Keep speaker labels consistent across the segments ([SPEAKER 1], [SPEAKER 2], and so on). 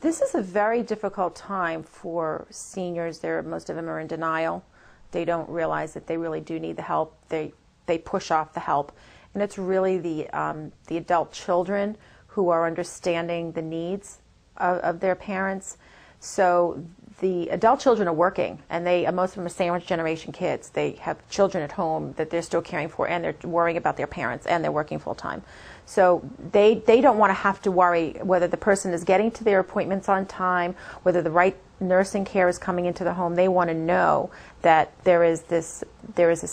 [SPEAKER 1] This is a very difficult time for seniors. Most of them are in denial. They don't realize that they really do need the help. They push off the help. And it's really the adult children who are understanding the needs of their parents. So the adult children are working, and most of them are sandwich generation kids. They have children at home that they're still caring for, and they're worrying about their parents, and they're working full time. So they don't want to have to worry whether the person is getting to their appointments on time, whether the right nursing care is coming into the home. They want to know that there is this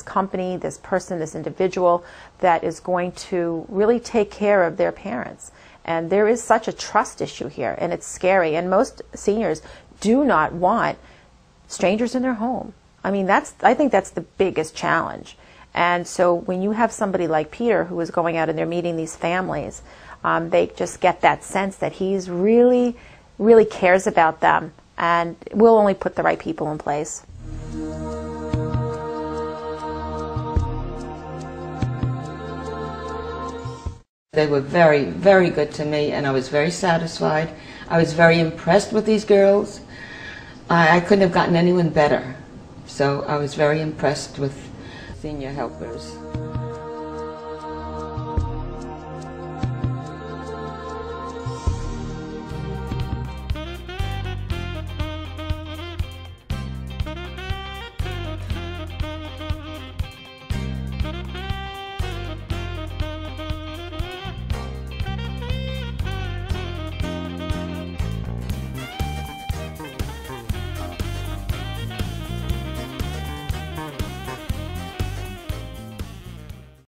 [SPEAKER 1] company, this person, this individual that is going to really take care of their parents. And there is such a trust issue here, and it's scary. And most seniors do not want strangers in their home. I mean, I think that's the biggest challenge. And so when you have somebody like Peter who is going out and they're meeting these families, they just get that sense that he's really, really cares about them, and will only put the right people in place.
[SPEAKER 2] They were very, very good to me, and I was very satisfied. I was very impressed with these girls. I couldn't have gotten anyone better. So I was very impressed with senior helpers.